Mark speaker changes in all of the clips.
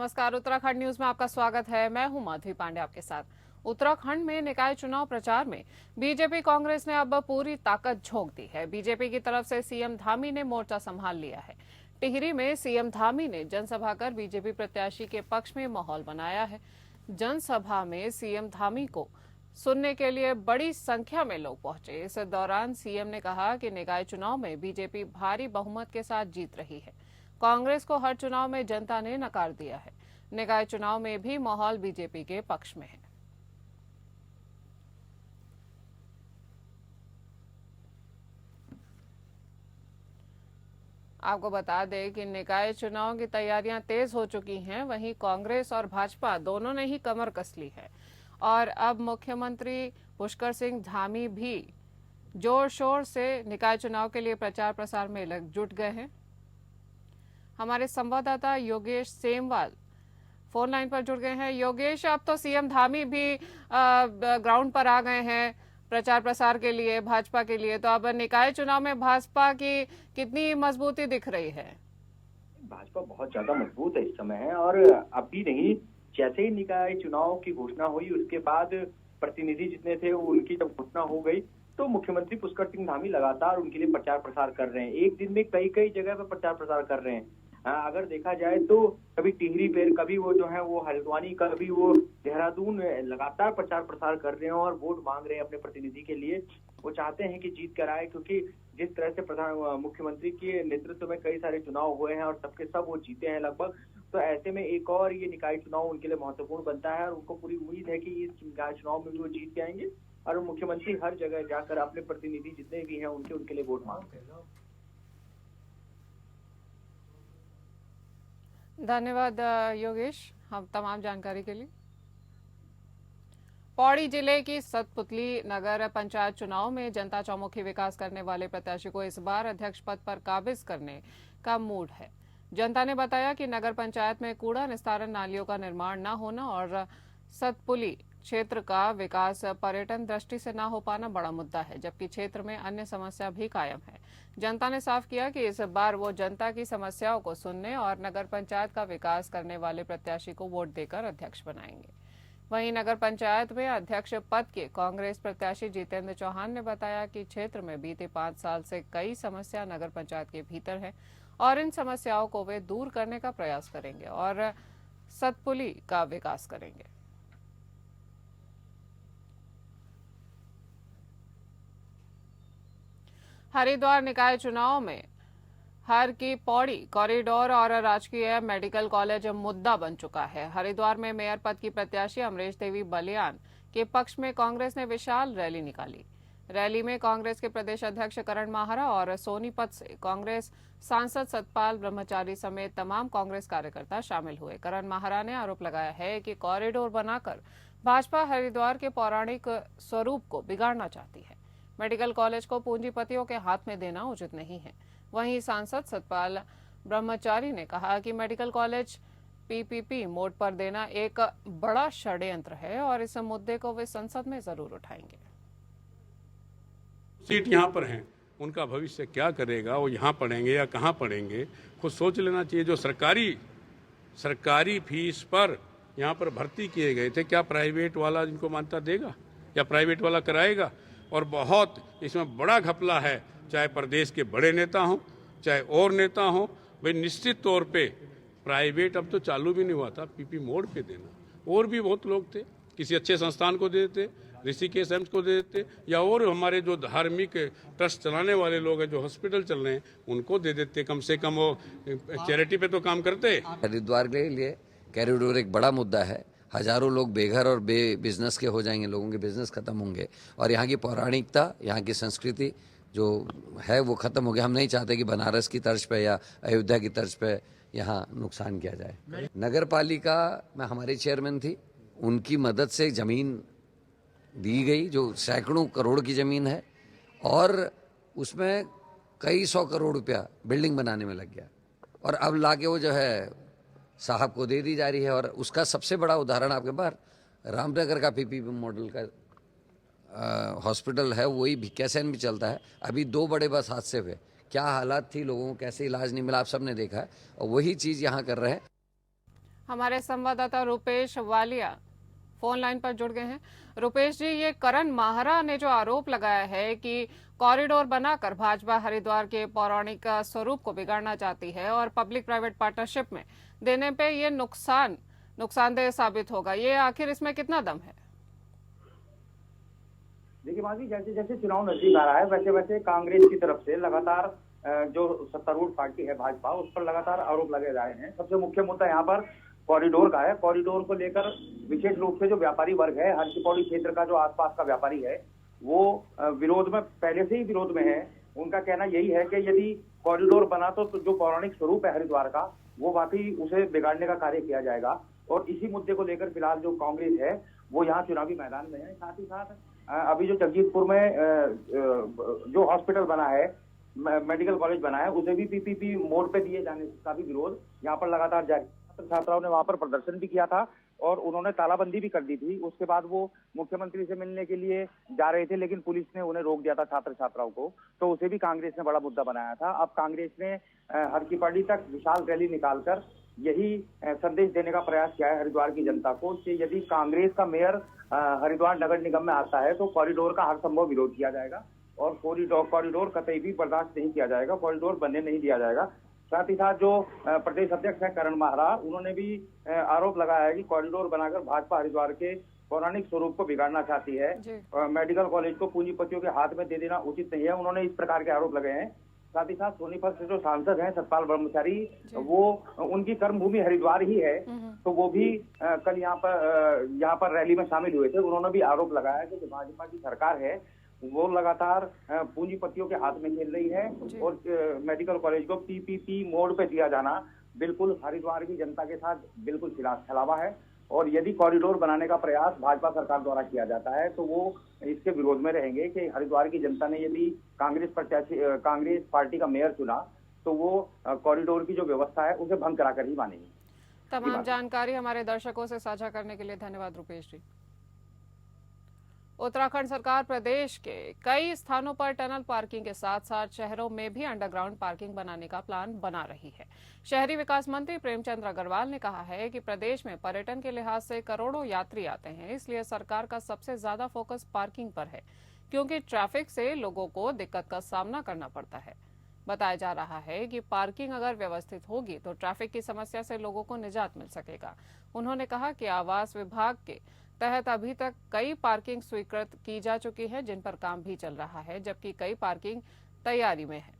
Speaker 1: नमस्कार, उत्तराखंड न्यूज में आपका स्वागत है। मैं हूं माधवी पांडे आपके साथ। उत्तराखंड में निकाय चुनाव प्रचार में बीजेपी कांग्रेस ने अब पूरी ताकत झोंक दी है। बीजेपी की तरफ से सीएम धामी ने मोर्चा संभाल लिया है। टिहरी में सीएम धामी ने जनसभा कर बीजेपी प्रत्याशी के पक्ष में माहौल बनाया है। जनसभा में सीएम धामी को सुनने के लिए बड़ी संख्या में लोग पहुंचे। इस दौरान सीएम ने कहा कि निकाय चुनाव में बीजेपी भारी बहुमत के साथ जीत रही है। कांग्रेस को हर चुनाव में जनता ने नकार दिया है। निकाय चुनाव में भी माहौल बीजेपी के पक्ष में है। आपको बता दें कि निकाय चुनाव की तैयारियां तेज हो चुकी हैं। वहीं कांग्रेस और भाजपा दोनों ने ही कमर कस ली है और अब मुख्यमंत्री पुष्कर सिंह धामी भी जोर शोर से निकाय चुनाव के लिए प्रचार प्रसार में जुट गए हैं। हमारे संवाददाता योगेश सेमवाल फोन लाइन पर जुड़ गए हैं। योगेश, अब तो सीएम धामी भी ग्राउंड पर आ गए हैं प्रचार प्रसार के लिए भाजपा के लिए, तो अब निकाय चुनाव में भाजपा की कितनी मजबूती दिख रही है?
Speaker 2: भाजपा बहुत ज्यादा मजबूत है इस समय है और अभी नहीं, जैसे ही निकाय चुनाव की घोषणा हुई उसके बाद प्रतिनिधि जितने थे उनकी जब घोषणा हो गई तो मुख्यमंत्री पुष्कर सिंह धामी लगातार उनके लिए प्रचार प्रसार कर रहे हैं। एक दिन में कई कई जगह पर प्रचार प्रसार कर रहे हैं। अगर देखा जाए तो कभी टिहरी पे, कभी वो जो है वो हल्द्वानी, कभी वो देहरादून, लगातार प्रचार प्रसार कर रहे हैं और वोट मांग रहे हैं अपने प्रतिनिधि के लिए। वो चाहते हैं कि जीत कर आए, क्योंकि जिस तरह से मुख्यमंत्री के नेतृत्व में कई सारे चुनाव हुए हैं और सबके सब वो जीते हैं लगभग। तो ऐसे में एक और ये निकाय चुनाव उनके लिए महत्वपूर्ण बनता है और उनको पूरी उम्मीद है कि इस निकाय चुनाव में भी वो जीत के आएंगे और मुख्यमंत्री हर जगह जाकर अपने प्रतिनिधि जितने भी हैं उनके लिए वोट मांगते हैं।
Speaker 1: धन्यवाद योगेश, हम तमाम जानकारी के लिए। पौड़ी जिले की सतपुतली नगर पंचायत चुनाव में जनता चौमुखी विकास करने वाले प्रत्याशी को इस बार अध्यक्ष पद पर काबिज करने का मूड है। जनता ने बताया कि नगर पंचायत में कूड़ा निस्तारण नालियों का निर्माण न होना और सतपुली क्षेत्र का विकास पर्यटन दृष्टि से न हो पाना बड़ा मुद्दा है, जबकि क्षेत्र में अन्य समस्या भी कायम है। जनता ने साफ किया कि इस बार वो जनता की समस्याओं को सुनने और नगर पंचायत का विकास करने वाले प्रत्याशी को वोट देकर अध्यक्ष बनाएंगे। वहीं नगर पंचायत में अध्यक्ष पद के कांग्रेस प्रत्याशी जितेंद्र चौहान ने बताया कि क्षेत्र में बीते 5 साल से कई समस्या नगर पंचायत के भीतर है और इन समस्याओं को वे दूर करने का प्रयास करेंगे और सतपुली का विकास करेंगे। हरिद्वार निकाय चुनाव में हर की पौड़ी कॉरिडोर और राजकीय मेडिकल कॉलेज मुद्दा बन चुका है। हरिद्वार में मेयर पद की प्रत्याशी अमरेश देवी बलियान के पक्ष में कांग्रेस ने विशाल रैली निकाली। रैली में कांग्रेस के प्रदेश अध्यक्ष करण माहरा और सोनीपत से कांग्रेस सांसद सतपाल ब्रह्मचारी समेत तमाम कांग्रेस कार्यकर्ता शामिल हुए। करण माहरा ने आरोप लगाया है कि कॉरिडोर बनाकर भाजपा हरिद्वार के पौराणिक स्वरूप को बिगाड़ना चाहती है। मेडिकल कॉलेज को पूंजीपतियों के हाथ में देना उचित नहीं है। वहीं सांसद सतपाल ब्रह्मचारी ने कहा कि मेडिकल कॉलेज पीपीपी मोड पर देना एक बड़ा षड्यंत्र है और इस मुद्दे को वे संसद में जरूर उठाएंगे।
Speaker 3: सीट यहाँ पर हैं, उनका भविष्य क्या करेगा, वो यहाँ पढ़ेंगे या कहाँ पढ़ेंगे, खुद सोच लेना चाहिए। जो सरकारी फीस पर यहाँ पर भर्ती किए गए थे, क्या प्राइवेट वाला इनको मान्यता देगा या प्राइवेट वाला कराएगा? और बहुत इसमें बड़ा घपला है, चाहे प्रदेश के बड़े नेता हों चाहे और नेता हों। भाई निश्चित तौर पे प्राइवेट अब तो चालू भी नहीं हुआ था, पीपी मोड पे देना। और भी बहुत लोग थे, किसी अच्छे संस्थान को दे देते, ऋषिकेश एम्स को दे देते, या और हमारे जो धार्मिक ट्रस्ट चलाने वाले लोग हैं, जो हॉस्पिटल चल रहे हैं, उनको दे देते। कम से कम वो चैरिटी पे तो काम करते।
Speaker 4: हरिद्वार के लिए कॉरिडोर एक बड़ा मुद्दा है। हजारों लोग बेघर और बिजनेस के हो जाएंगे, लोगों के बिजनेस खत्म होंगे और यहाँ की पौराणिकता, यहाँ की संस्कृति जो है वो खत्म हो गया। हम नहीं चाहते कि बनारस की तर्ज पे या अयोध्या की तर्ज पे यहाँ नुकसान किया जाए। नगर पालिका में हमारी चेयरमैन थी, उनकी मदद से जमीन दी गई जो सैकड़ों करोड़ की जमीन है और उसमें कई 100 करोड़ रुपया बिल्डिंग बनाने में लग गया और अब लाके वो जो है साहब को दे दी जा रही है। और उसका सबसे बड़ा उदाहरण आपके पास रामनगर का पीपीपी मॉडल का हॉस्पिटल है, वही भिक्यासैन भी चलता है। अभी 2 बड़े बस हादसे हुए, क्या हालात थी, लोगों को कैसे इलाज नहीं मिला, आप सबने देखा है और वही चीज़ यहाँ कर रहे हैं।
Speaker 1: हमारे संवाददाता रुपेश वालिया फोन लाइन पर जुड़ गए हैं। रुपेश जी, ये करण माहरा ने जो आरोप लगाया है कि कॉरिडोर बनाकर भाजपा हरिद्वार के पौराणिक स्वरूप को बिगाड़ना चाहती है और पब्लिक प्राइवेट पार्टनरशिप में देने पे ये नुकसानदेह साबित होगा, ये आखिर इसमें कितना दम है?
Speaker 2: देखिए माजी, जैसे जैसे चुनाव नजदीक आ रहा है वैसे वैसे कांग्रेस की तरफ से लगातार जो सत्तारूढ़ पार्टी है भाजपा, उस पर लगातार आरोप लगे जा रहे हैं। सबसे मुख्य मुद्दा यहाँ पर कॉरिडोर का है। कॉरिडोर को लेकर विशेष रूप से जो व्यापारी वर्ग है, हर की पौड़ी क्षेत्र का जो आसपास का व्यापारी है, वो विरोध में, पहले से ही विरोध में है। उनका कहना यही है कि यदि कॉरिडोर बना तो जो पौराणिक स्वरूप है हरिद्वार का, वो वाकई उसे बिगाड़ने का कार्य किया जाएगा। और इसी मुद्दे को लेकर फिलहाल जो कांग्रेस है वो यहाँ चुनावी मैदान में है। साथ ही साथ अभी जो जगजीतपुर में जो हॉस्पिटल बना है, मेडिकल कॉलेज बना है, उसे भी पीपीपी मोड पे दिए जाने का भी विरोध यहाँ पर लगातार जारी। छात्राओं ने वहां पर प्रदर्शन भी किया था और उन्होंने तालाबंदी भी कर दी थी। उसके बाद वो मुख्यमंत्री से मिलने के लिए जा रहे थे, लेकिन पुलिस ने उन्हें रोक दिया था, छात्र छात्राओं को। तो उसे भी कांग्रेस ने बड़ा मुद्दा बनाया था। अब कांग्रेस ने हर की पौड़ी तक विशाल रैली निकालकर यही संदेश देने का प्रयास किया है हरिद्वार की जनता को कि यदि कांग्रेस का मेयर हरिद्वार नगर निगम में आता है तो कॉरिडोर का हर संभव विरोध किया जाएगा और कॉरिडोर कतई भी बर्दाश्त नहीं किया जाएगा, कॉरिडोर बनने नहीं दिया जाएगा। साथ ही साथ जो प्रदेश अध्यक्ष है करण माहरा, उन्होंने भी आरोप लगाया है कि कॉरिडोर बनाकर भाजपा हरिद्वार के पौराणिक स्वरूप को बिगाड़ना चाहती है। मेडिकल कॉलेज को पूंजीपतियों के हाथ में दे देना उचित नहीं है, उन्होंने इस प्रकार के आरोप लगाए हैं। साथ ही साथ सोनीपत से जो सांसद हैं सतपाल ब्रह्मचारी, वो उनकी कर्मभूमि हरिद्वार ही है, तो वो भी कल यहाँ पर रैली में शामिल हुए थे। उन्होंने भी आरोप लगाया कि जो भाजपा की सरकार है वो लगातार पूंजीपतियों के हाथ में खेल रही है और मेडिकल कॉलेज को पीपीपी मोड पे दिया जाना बिल्कुल हरिद्वार की जनता के साथ बिल्कुल छलावा है। और यदि कॉरिडोर बनाने का प्रयास भाजपा सरकार द्वारा किया जाता है तो वो इसके विरोध में रहेंगे कि हरिद्वार की जनता ने यदि कांग्रेस पार्टी का मेयर चुना तो वो कॉरिडोर की जो व्यवस्था है उसे भंग कराकर ही मानेंगे।
Speaker 1: तमाम जानकारी हमारे दर्शकों से साझा करने के लिए धन्यवाद रुपेश जी। उत्तराखंड सरकार प्रदेश के कई स्थानों पर टनल पार्किंग के साथ साथ शहरों में भी अंडरग्राउंड पार्किंग बनाने का प्लान बना रही है। शहरी विकास मंत्री प्रेमचंद अग्रवाल ने कहा है कि प्रदेश में पर्यटन के लिहाज से करोड़ों यात्री आते हैं, इसलिए सरकार का सबसे ज्यादा फोकस पार्किंग पर है, क्योंकि ट्रैफिक से लोगों को दिक्कत का सामना करना पड़ता है। बताया जा रहा है कि पार्किंग अगर व्यवस्थित होगी तो ट्रैफिक की समस्या से लोगों को निजात मिल सकेगा। उन्होंने कहा कि आवास विभाग के तहत अभी तक कई पार्किंग स्वीकृत की जा चुकी है, जिन पर काम भी चल रहा है, जबकि कई पार्किंग तैयारी में है।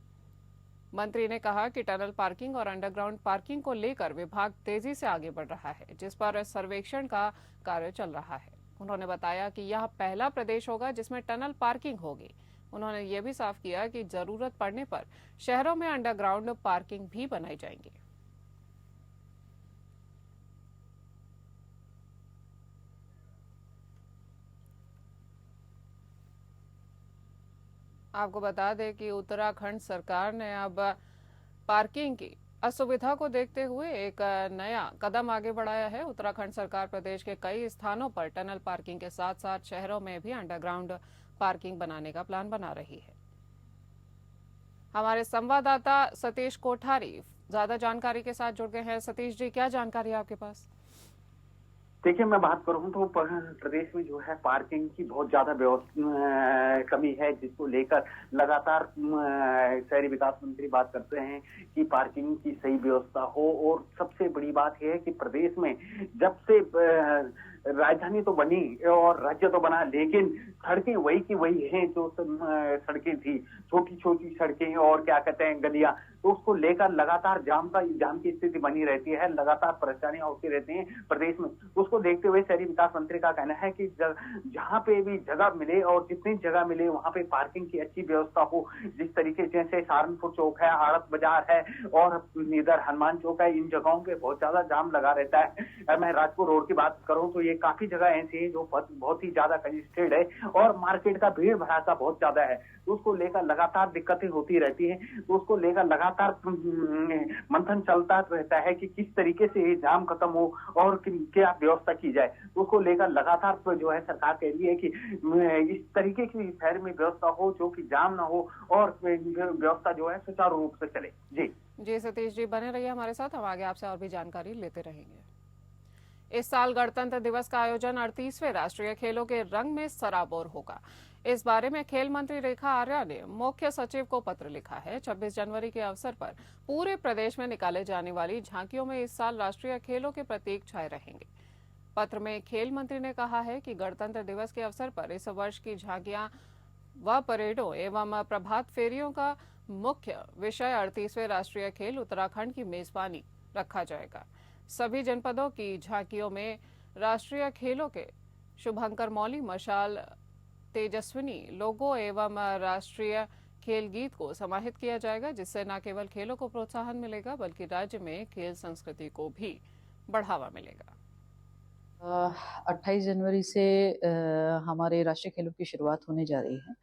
Speaker 1: मंत्री ने कहा कि टनल पार्किंग और अंडरग्राउंड पार्किंग को लेकर विभाग तेजी से आगे बढ़ रहा है, जिस पर सर्वेक्षण का कार्य चल रहा है। उन्होंने बताया कि यह पहला प्रदेश होगा जिसमें टनल पार्किंग होगी। उन्होंने ये भी साफ किया कि जरूरत पड़ने पर शहरों में अंडरग्राउंड पार्किंग भी बनाई जाएंगी। आपको बता दें कि उत्तराखंड सरकार ने अब पार्किंग की असुविधा को देखते हुए एक नया कदम आगे बढ़ाया है। उत्तराखंड सरकार प्रदेश के कई स्थानों पर टनल पार्किंग के साथ साथ शहरों में भी अंडरग्राउंड पार्किंग बनाने का प्लान बना रही है। हमारे संवाददाता सतीश कोठारी ज्यादा जानकारी के साथ जुड़ गए हैं। सतीश जी, क्या जानकारी है आपके पास?
Speaker 5: देखिए, मैं बात करूं तो प्रदेश में जो है पार्किंग की बहुत ज्यादा कमी है, जिसको लेकर लगातार शहरी विकास मंत्री बात करते हैं कि पार्किंग की सही व्यवस्था हो। और सबसे बड़ी बात यह है कि प्रदेश में जब से राजधानी तो बनी और राज्य तो बना, लेकिन सड़कें वही की वही हैं जो सड़कें थी, छोटी छोटी सड़कें और क्या कहते हैं गलियां, तो उसको लेकर लगातार जाम की स्थिति बनी रहती है, लगातार परेशानियां होती रहती हैं प्रदेश में। उसको देखते हुए शहरी विकास मंत्री का कहना है कि जहां पे भी जगह मिले और जितनी जगह मिले वहां पे पार्किंग की अच्छी व्यवस्था हो। जिस तरीके जैसे सहारनपुर चौक है, आड़त बाजार है और इधर हनुमान चौक है, इन जगहों पे बहुत ज्यादा जाम लगा रहता है। मैं राजपुर रोड की बात करूं तो ये काफी जगह ऐसी है जो बहुत ही ज्यादा कंजेस्टेड है और मार्केट का भीड़ भड़ाका बहुत ज्यादा है, तो उसको लेकर लगातार दिक्कतें होती रहती हैं। तो उसको लेकर लगातार मंथन चलता रहता है कि किस तरीके से ये जाम खत्म हो और क्या व्यवस्था की जाए। तो उसको लेकर लगातार जो है सरकार कह रही है कि इस तरीके की शहर में व्यवस्था हो जो कि जाम ना हो और व्यवस्था जो है सुचारू रूप से चले। जी
Speaker 1: सतीश जी, बने रहिए हमारे साथ, हम आगे आपसे और भी जानकारी लेते रहेंगे। इस साल गणतंत्र दिवस का आयोजन 38वें राष्ट्रीय खेलों के रंग में सराबोर होगा। इस बारे में खेल मंत्री रेखा आर्या ने मुख्य सचिव को पत्र लिखा है। 26 जनवरी के अवसर पर पूरे प्रदेश में निकाले जाने वाली झांकियों में इस साल राष्ट्रीय खेलों के प्रतीक छाए रहेंगे। पत्र में खेल मंत्री ने कहा है कि गणतंत्र दिवस के अवसर पर इस वर्ष की झांकियां व परेडों एवं प्रभात फेरियों का मुख्य विषय 38वें राष्ट्रीय खेल उत्तराखंड की मेजबानी रखा जाएगा। सभी जनपदों की झांकियों में राष्ट्रीय खेलों के शुभंकर मौली, मशाल, तेजस्विनी लोगो एवं राष्ट्रीय खेल गीत को समाहित किया जाएगा, जिससे न केवल खेलों को प्रोत्साहन मिलेगा बल्कि राज्य में खेल संस्कृति को भी बढ़ावा मिलेगा।
Speaker 6: 28 जनवरी से हमारे राष्ट्रीय खेलों की शुरुआत होने जा रही है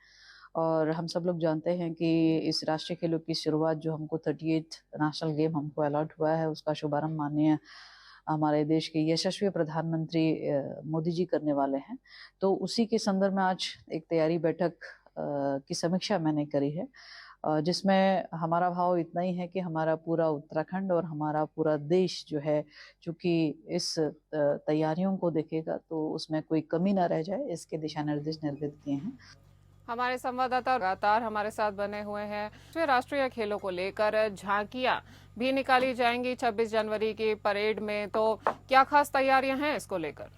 Speaker 6: और हम सब लोग जानते हैं कि इस राष्ट्रीय खेलों की शुरुआत जो हमको 38 नेशनल गेम हमको अलॉट हुआ है, उसका शुभारंभ माननीय हमारे देश के यशस्वी प्रधानमंत्री मोदी जी करने वाले हैं। तो उसी के संदर्भ में आज एक तैयारी बैठक की समीक्षा मैंने करी है, जिसमें हमारा भाव इतना ही है कि हमारा पूरा उत्तराखंड और हमारा पूरा देश जो है, चूंकि इस तैयारियों को देखेगा तो उसमें कोई कमी ना रह जाए, इसके दिशा निर्देश निर्गत किए हैं।
Speaker 1: हमारे संवाददाता लगातार हमारे साथ बने हुए हैं। राष्ट्रीय खेलों को लेकर झांकियां भी निकाली जाएंगी 26 जनवरी की परेड में, तो क्या खास तैयारियां हैं इसको लेकर?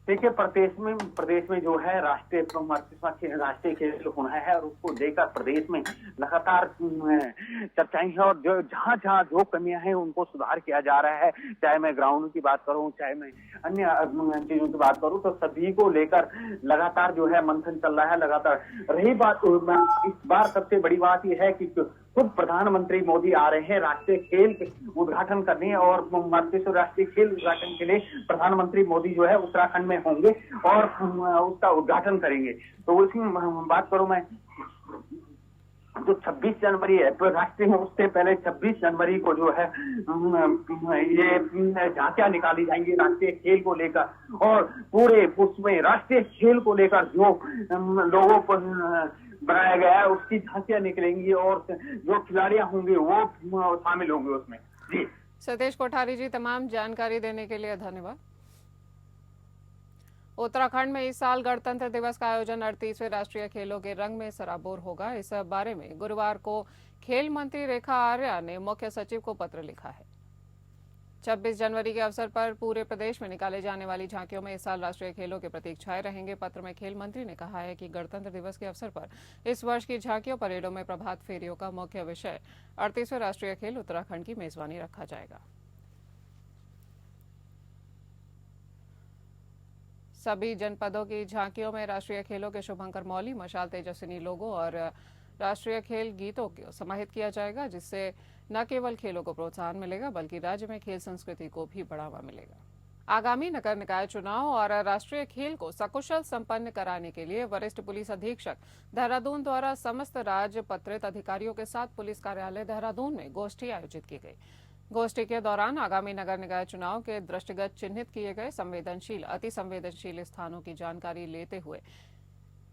Speaker 5: देखिए, प्रदेश में जो है राष्ट्रीय खेल होना है और उसको लेकर प्रदेश में लगातार चर्चाएं हैं और जो जहां जो कमियां हैं उनको सुधार किया जा रहा है। चाहे मैं ग्राउंड की बात करूं, चाहे मैं अन्य चीजों की बात करूं, तो सभी को लेकर लगातार जो है मंथन चल रहा है। लगातार रही बात, इस बार सबसे बड़ी बात यह है कि खुद प्रधानमंत्री मोदी आ रहे हैं राष्ट्रीय खेल के उद्घाटन करने और 38वें राष्ट्रीय खेल उद्घाटन के लिए प्रधानमंत्री मोदी जो है उत्तराखंड में होंगे और उसका उद्घाटन करेंगे। तो उसी बात करूं मैं, जो 26 जनवरी है राष्ट्रीय, उससे पहले 26 जनवरी को जो है ये झांकियां निकाली जाएंगी राष्ट्रीय खेल को लेकर और पूरे उसमें राष्ट्रीय खेल को लेकर जो लोगों को बनाया गया है उसकी झांकियां निकलेंगी और जो खिलाड़ियां होंगे वो शामिल होंगे उसमें। जी
Speaker 1: सतीश कोठारी जी, तमाम जानकारी देने के लिए धन्यवाद। उत्तराखंड में इस साल गणतंत्र दिवस का आयोजन 38वें राष्ट्रीय खेलों के रंग में सराबोर होगा। इस बारे में गुरुवार को खेल मंत्री रेखा आर्या ने मुख्य सचिव को पत्र लिखा है। 26 जनवरी के अवसर पर पूरे प्रदेश में निकाले जाने वाली झांकियों में इस साल राष्ट्रीय खेलों के प्रतीक छाए रहेंगे। पत्र में खेल मंत्री ने कहा है कि गणतंत्र दिवस के अवसर पर इस वर्ष की झांकियों परेडों में प्रभात फेरियों का मुख्य विषय 38वें राष्ट्रीय खेल उत्तराखंड की मेजबानी रखा जाएगा। सभी जनपदों की झांकियों में राष्ट्रीय खेलों के शुभंकर मौली, मशाल, तेजस्विनी लोगो और राष्ट्रीय खेल गीतों को समाहित किया जाएगा, जिससे न केवल खेलों को प्रोत्साहन मिलेगा बल्कि राज्य में खेल संस्कृति को भी बढ़ावा मिलेगा। आगामी नगर निकाय चुनाव और राष्ट्रीय खेल को सकुशल संपन्न कराने के लिए वरिष्ठ पुलिस अधीक्षक देहरादून द्वारा समस्त राजपत्रित अधिकारियों के साथ पुलिस कार्यालय देहरादून में गोष्ठी आयोजित की गई। गोष्ठी के दौरान आगामी नगर निकाय चुनाव के दृष्टिगत चिन्हित किए गए संवेदनशील, अति संवेदनशील स्थानों की जानकारी लेते हुए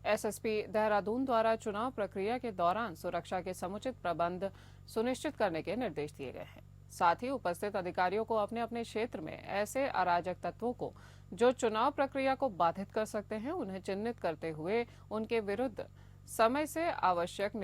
Speaker 1: एसएसपी देहरादून द्वारा चुनाव प्रक्रिया के दौरान सुरक्षा के समुचित प्रबंध सुनिश्चित करने के निर्देश दिए गए हैं। साथ ही उपस्थित अधिकारियों को अपने अपने क्षेत्र में ऐसे अराजक तत्वों को जो चुनाव प्रक्रिया को बाधित कर सकते हैं, उन्हें चिन्हित करते हुए उनके विरुद्ध समय से आवश्यक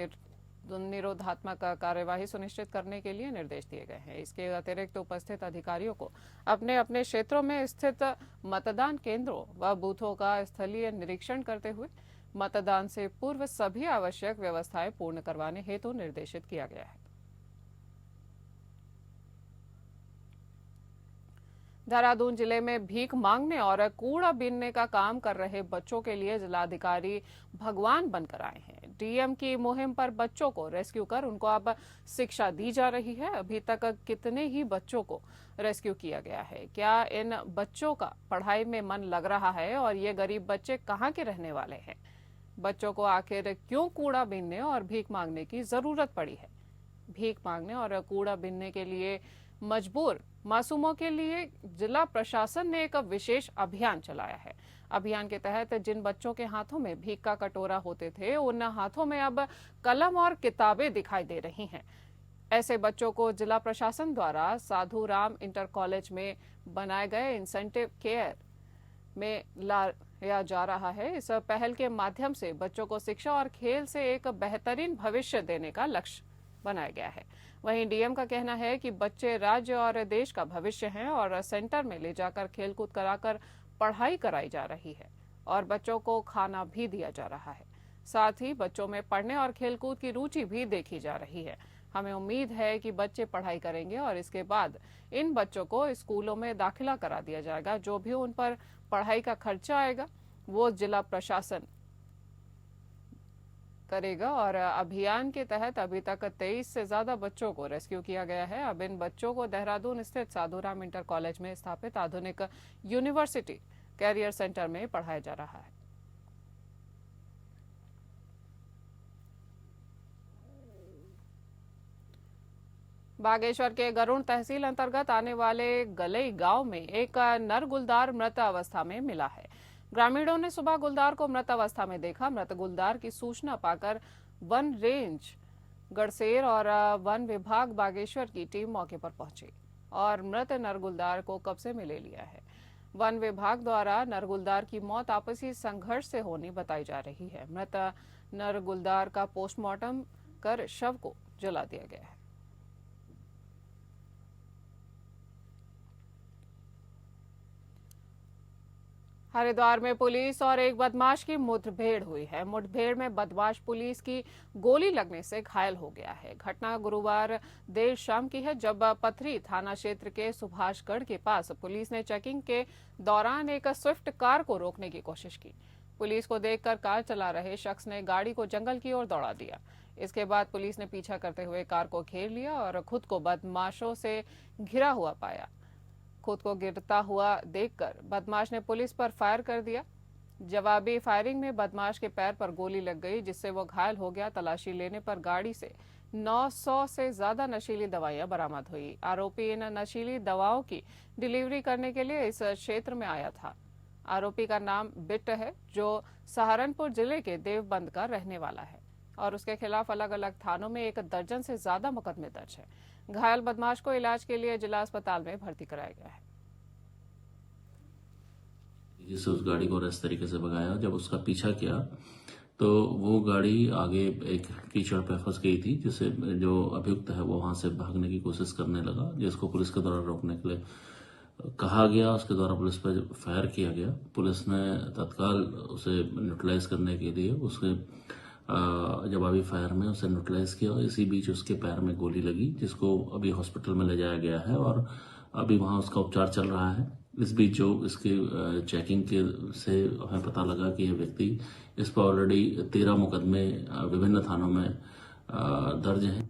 Speaker 1: निरोधात्मक कार्यवाही सुनिश्चित करने के लिए निर्देश दिए गए हैं। इसके अतिरिक्त उपस्थित अधिकारियों को अपने अपने क्षेत्रों में स्थित मतदान केंद्रों व बूथों का स्थलीय निरीक्षण करते हुए मतदान से पूर्व सभी आवश्यक व्यवस्थाएं पूर्ण करवाने हेतु निर्देशित किया गया है। देहरादून जिले में भीख मांगने और कूड़ा बीनने का काम कर रहे बच्चों के लिए जिलाधिकारी भगवान बनकर आए हैं। डीएम की मुहिम पर बच्चों को रेस्क्यू कर उनको अब शिक्षा दी जा रही है। अभी तक कितने ही बच्चों को रेस्क्यू किया गया है? क्या इन बच्चों का पढ़ाई में मन लग रहा है? और ये गरीब बच्चे कहाँ के रहने वाले हैं? बच्चों को आखिर क्यों कूड़ा बीनने और भीख मांगने की जरूरत पड़ी है? भीख मांगने और कूड़ा बीनने के लिए मजबूर मासूमों के लिए जिला प्रशासन ने एक विशेष अभियान चलाया है। अभियान के तहत जिन बच्चों के हाथों में भीख का कटोरा होते थे, उन हाथों में अब कलम और किताबें दिखाई दे रही हैं। ऐसे बच्चों को जिला प्रशासन द्वारा साधु राम इंटर कॉलेज में बनाए गए इंसेंटिव केयर में लाया जा रहा है। इस पहल के माध्यम से बच्चों को शिक्षा और खेल से एक बेहतरीन भविष्य देने का लक्ष्य बनाया गया है। वहीं डीएम का कहना है कि बच्चे राज्य और देश का भविष्य हैं और सेंटर में ले जाकर खेलकूद कराकर पढ़ाई कराई जा रही है और बच्चों को खाना भी दिया जा रहा है। साथ ही बच्चों में पढ़ने और खेलकूद की रुचि भी देखी जा रही है। हमें उम्मीद है कि बच्चे पढ़ाई करेंगे और इसके बाद इन बच्चों को स्कूलों में दाखिला करा दिया जाएगा। जो भी उन पर पढ़ाई का खर्चा आएगा वो जिला प्रशासन करेगा। और अभियान के तहत अभी तक 23 से ज्यादा बच्चों को रेस्क्यू किया गया है। अब इन बच्चों को देहरादून स्थित साधुराम इंटर कॉलेज में स्थापित आधुनिक यूनिवर्सिटी कैरियर सेंटर में पढ़ाया जा रहा है। बागेश्वर के गरुड़ तहसील अंतर्गत आने वाले गलई गांव में एक नर गुलदार मृत अवस्था में मिला है। ग्रामीणों ने सुबह गुलदार को मृत अवस्था में देखा। मृत गुलदार की सूचना पाकर वन रेंज गड़सेर और वन विभाग बागेश्वर की टीम मौके पर पहुंची और मृत नर गुलदार को कब्जे में ले लिया है। वन विभाग द्वारा नर गुलदार की मौत आपसी संघर्ष से होनी बताई जा रही है। मृत नर गुलदार का पोस्टमार्टम कर शव को जला दिया गया है। हरिद्वार में पुलिस और एक बदमाश की मुठभेड़ हुई है। मुठभेड़ में बदमाश पुलिस की गोली लगने से घायल हो गया है। घटना गुरुवार देर शाम की है, जब पथरी थाना क्षेत्र के सुभाषगढ़ के पास पुलिस ने चेकिंग के दौरान एक स्विफ्ट कार को रोकने की कोशिश की। पुलिस को देखकर कार चला रहे शख्स ने गाड़ी को जंगल की ओर दौड़ा दिया। इसके बाद पुलिस ने पीछा करते हुए कार को घेर लिया और खुद को बदमाशों से घिरा हुआ पाया। खुद को गिरता हुआ देखकर बदमाश ने पुलिस पर फायर कर दिया। जवाबी फायरिंग में बदमाश के पैर पर गोली लग गई, जिससे वो घायल हो गया। तलाशी लेने पर गाड़ी से 900 से ज्यादा नशीली दवाइयां बरामद हुई। आरोपी इन नशीली दवाओं की डिलीवरी करने के लिए इस क्षेत्र में आया था। आरोपी का नाम बिट्ट है, जो सहारनपुर जिले के देवबंद का रहने वाला है और उसके खिलाफ अलग अलग थानों में 1 दर्जन से ज्यादा मुकदमे दर्ज है। घायल बदमाश को इलाज के लिए जिला अस्पताल में भर्ती कराया गया है।
Speaker 7: जिससे उस गाड़ी को इस तरीके से भगाया, जब उसका पीछा किया तो वो गाड़ी आगे एक कीचड़ पे फंस गई थी, जिससे जो अभियुक्त है वो वहां से भागने की कोशिश करने लगा, जिसको पुलिस के द्वारा रोकने के लिए कहा गया। उसके द्वारा पुलिस पर फायर किया गया। पुलिस ने तत्काल उसे न्यूट्रलाइज करने के लिए उसके जवाबी फायर में उसे न्यूट्रलाइज किया। इसी बीच उसके पैर में गोली लगी, जिसको अभी हॉस्पिटल में ले जाया गया है और अभी वहां उसका उपचार चल रहा है। इस बीच जो इसके चेकिंग के से हमें पता लगा कि यह व्यक्ति, इस पर ऑलरेडी 13 मुकदमे विभिन्न थानों में दर्ज हैं।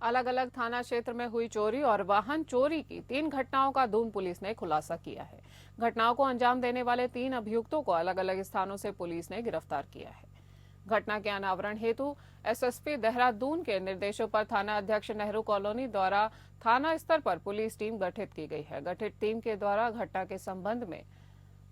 Speaker 1: अलग अलग थाना क्षेत्र में हुई चोरी और वाहन चोरी की 3 घटनाओं का दून पुलिस ने खुलासा किया है। घटनाओं को अंजाम देने वाले 3 अभियुक्तों को अलग अलग स्थानों से पुलिस ने गिरफ्तार किया है। घटना के अनावरण हेतु एसएसपी देहरादून के निर्देशों पर थाना अध्यक्ष नेहरू कॉलोनी द्वारा थाना स्तर पर पुलिस टीम गठित की गई है। गठित टीम के द्वारा घटना के संबंध में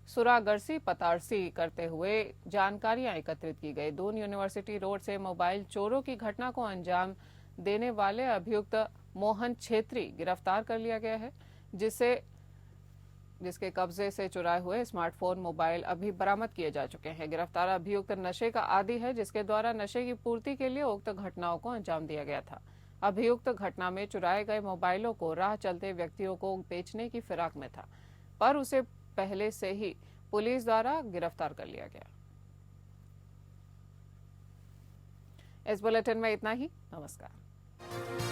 Speaker 1: सुरागरसी पतारसी करते हुए जानकारियां एकत्रित की गई। दून यूनिवर्सिटी रोड से मोबाइल चोरों की घटना को अंजाम देने वाले अभियुक्त मोहन छेत्री गिरफ्तार कर लिया गया है, जिसके कब्जे से चुराए हुए स्मार्टफोन, मोबाइल अभी बरामद किए जा चुके हैं। गिरफ्तार अभियुक्त नशे का आदी है, जिसके द्वारा नशे की पूर्ति के लिए उक्त घटनाओं को अंजाम दिया गया था। अभियुक्त घटना में चुराए गए मोबाइलों को राह चलते व्यक्तियों को बेचने की फिराक में था, पर उसे पहले से ही पुलिस द्वारा गिरफ्तार कर लिया गया। इस बुलेटिन में इतना ही। नमस्कार।